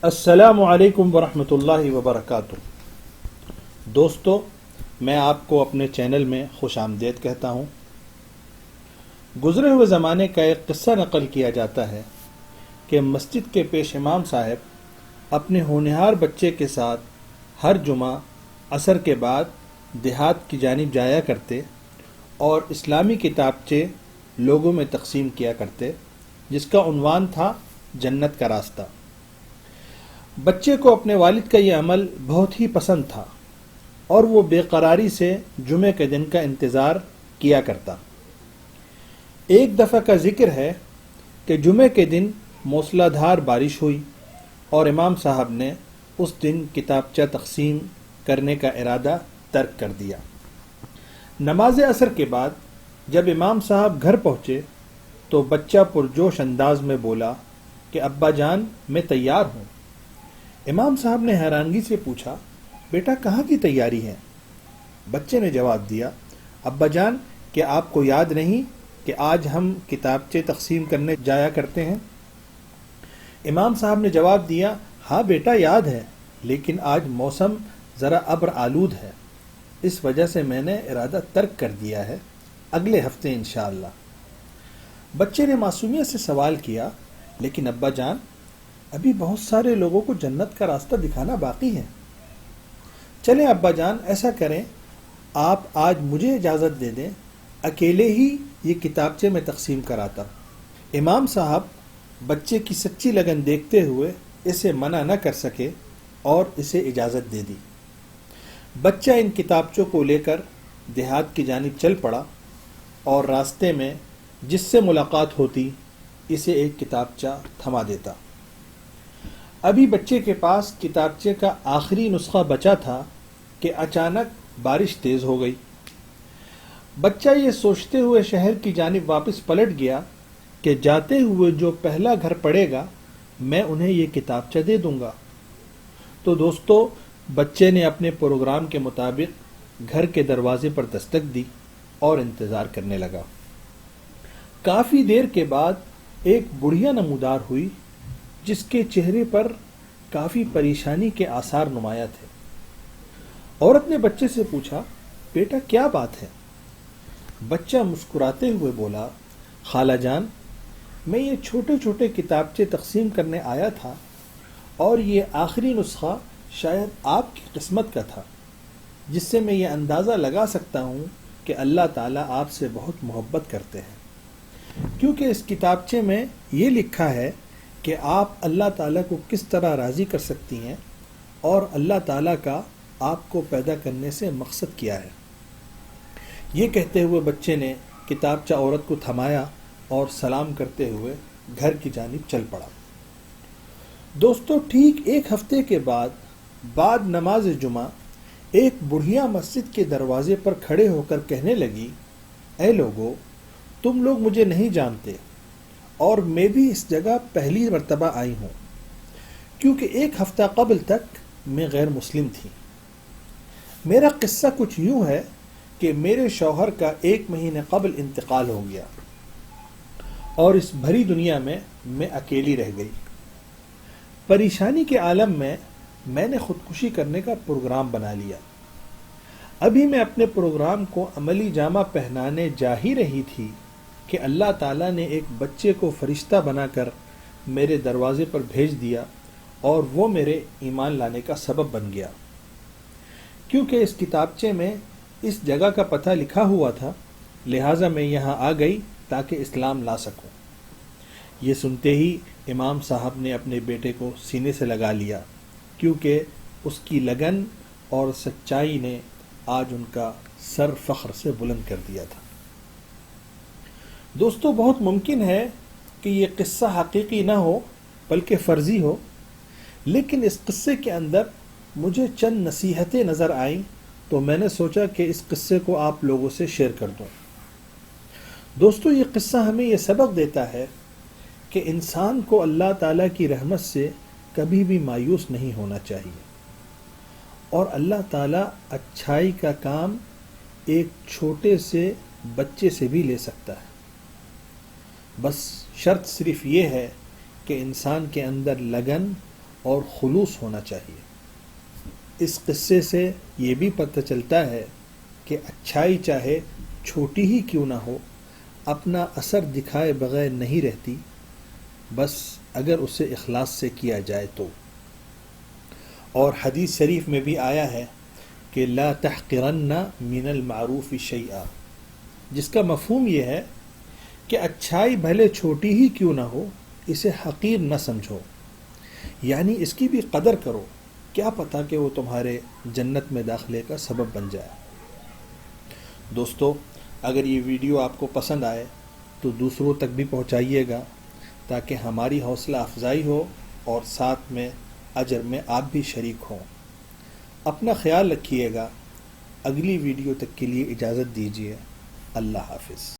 السلام علیکم ورحمۃ اللہ وبرکاتہ۔ دوستو، میں آپ کو اپنے چینل میں خوش آمدید کہتا ہوں۔ گزرے ہوئے زمانے کا ایک قصہ نقل کیا جاتا ہے کہ مسجد کے پیش امام صاحب اپنے ہونہار بچے کے ساتھ ہر جمعہ عصر کے بعد دیہات کی جانب جایا کرتے اور اسلامی کتابچے لوگوں میں تقسیم کیا کرتے، جس کا عنوان تھا جنت کا راستہ۔ بچے کو اپنے والد کا یہ عمل بہت ہی پسند تھا اور وہ بے قراری سے جمعے کے دن کا انتظار کیا کرتا۔ ایک دفعہ کا ذکر ہے کہ جمعے کے دن موسلا دھار بارش ہوئی اور امام صاحب نے اس دن کتابچہ تقسیم کرنے کا ارادہ ترک کر دیا۔ نماز عصر کے بعد جب امام صاحب گھر پہنچے تو بچہ پرجوش انداز میں بولا کہ ابا جان، میں تیار ہوں۔ امام صاحب نے حیرانگی سے پوچھا، بیٹا کہاں کی تیاری ہے؟ بچے نے جواب دیا، ابا جان، کیا آپ کو یاد نہیں کہ آج ہم کتابچے تقسیم کرنے جایا کرتے ہیں؟ امام صاحب نے جواب دیا، ہاں بیٹا یاد ہے، لیکن آج موسم ذرا ابر آلود ہے، اس وجہ سے میں نے ارادہ ترک کر دیا ہے، اگلے ہفتے انشاءاللہ۔ بچے نے معصومیت سے سوال کیا، لیکن ابا جان، ابھی بہت سارے لوگوں کو جنت کا راستہ دکھانا باقی ہے۔ چلیں ابا جان، ایسا کریں، آپ آج مجھے اجازت دے دیں، اکیلے ہی یہ کتابچے میں تقسیم کراتا۔ امام صاحب بچے کی سچی لگن دیکھتے ہوئے اسے منع نہ کر سکے اور اسے اجازت دے دی۔ بچہ ان کتابچوں کو لے کر دیہات کی جانب چل پڑا اور راستے میں جس سے ملاقات ہوتی اسے ایک کتابچہ تھما دیتا۔ ابھی بچے کے پاس کتابچے کا آخری نسخہ بچا تھا کہ اچانک بارش تیز ہو گئی۔ بچہ یہ سوچتے ہوئے شہر کی جانب واپس پلٹ گیا کہ جاتے ہوئے جو پہلا گھر پڑے گا میں انہیں یہ کتابچہ دے دوں گا۔ تو دوستو، بچے نے اپنے پروگرام کے مطابق گھر کے دروازے پر دستک دی اور انتظار کرنے لگا۔ کافی دیر کے بعد ایک بڑھیا نمودار ہوئی جس کے چہرے پر کافی پریشانی کے آثار نمایاں تھے۔ عورت نے بچے سے پوچھا، بیٹا کیا بات ہے؟ بچہ مسکراتے ہوئے بولا، خالہ جان، میں یہ چھوٹے چھوٹے کتابچے تقسیم کرنے آیا تھا اور یہ آخری نسخہ شاید آپ کی قسمت کا تھا، جس سے میں یہ اندازہ لگا سکتا ہوں کہ اللہ تعالیٰ آپ سے بہت محبت کرتے ہیں، کیونکہ اس کتابچے میں یہ لکھا ہے کہ آپ اللہ تعالیٰ کو کس طرح راضی کر سکتی ہیں اور اللہ تعالیٰ کا آپ کو پیدا کرنے سے مقصد کیا ہے۔ یہ کہتے ہوئے بچے نے کتابچہ عورت کو تھمایا اور سلام کرتے ہوئے گھر کی جانب چل پڑا۔ دوستو، ٹھیک ایک ہفتے کے بعد نماز جمعہ ایک بڑھیا مسجد کے دروازے پر کھڑے ہو کر کہنے لگی، اے لوگو، تم لوگ مجھے نہیں جانتے اور میں بھی اس جگہ پہلی مرتبہ آئی ہوں، کیونکہ ایک ہفتہ قبل تک میں غیر مسلم تھی۔ میرا قصہ کچھ یوں ہے کہ میرے شوہر کا 1 مہینے قبل انتقال ہو گیا اور اس بھری دنیا میں اکیلی رہ گئی۔ پریشانی کے عالم میں نے خودکشی کرنے کا پروگرام بنا لیا۔ ابھی میں اپنے پروگرام کو عملی جامہ پہنانے جا ہی رہی تھی کہ اللہ تعالیٰ نے ایک بچے کو فرشتہ بنا کر میرے دروازے پر بھیج دیا اور وہ میرے ایمان لانے کا سبب بن گیا۔ کیونکہ اس کتابچے میں اس جگہ کا پتہ لکھا ہوا تھا، لہٰذا میں یہاں آ گئی تاکہ اسلام لا سکوں۔ یہ سنتے ہی امام صاحب نے اپنے بیٹے کو سینے سے لگا لیا، کیونکہ اس کی لگن اور سچائی نے آج ان کا سر فخر سے بلند کر دیا تھا۔ دوستو، بہت ممکن ہے کہ یہ قصہ حقیقی نہ ہو بلکہ فرضی ہو، لیکن اس قصے کے اندر مجھے چند نصیحتیں نظر آئیں تو میں نے سوچا کہ اس قصے کو آپ لوگوں سے شیئر کر دوں۔ دوستو، یہ قصہ ہمیں یہ سبق دیتا ہے کہ انسان کو اللہ تعالیٰ کی رحمت سے کبھی بھی مایوس نہیں ہونا چاہیے، اور اللہ تعالیٰ اچھائی کا کام ایک چھوٹے سے بچے سے بھی لے سکتا ہے۔ بس شرط صرف یہ ہے کہ انسان کے اندر لگن اور خلوص ہونا چاہیے۔ اس قصے سے یہ بھی پتہ چلتا ہے کہ اچھائی چاہے چھوٹی ہی کیوں نہ ہو اپنا اثر دکھائے بغیر نہیں رہتی، بس اگر اسے اخلاص سے کیا جائے تو۔ اور حدیث شریف میں بھی آیا ہے کہ لا تحقرن من المعروف شیئا، جس کا مفہوم یہ ہے کہ اچھائی بھلے چھوٹی ہی کیوں نہ ہو اسے حقیر نہ سمجھو، یعنی اس کی بھی قدر کرو، کیا پتہ کہ وہ تمہارے جنت میں داخلے کا سبب بن جائے۔ دوستو، اگر یہ ویڈیو آپ کو پسند آئے تو دوسروں تک بھی پہنچائیے گا تاکہ ہماری حوصلہ افزائی ہو اور ساتھ میں اجر میں آپ بھی شریک ہوں۔ اپنا خیال رکھیے گا۔ اگلی ویڈیو تک کے لیے اجازت دیجیے۔ اللہ حافظ۔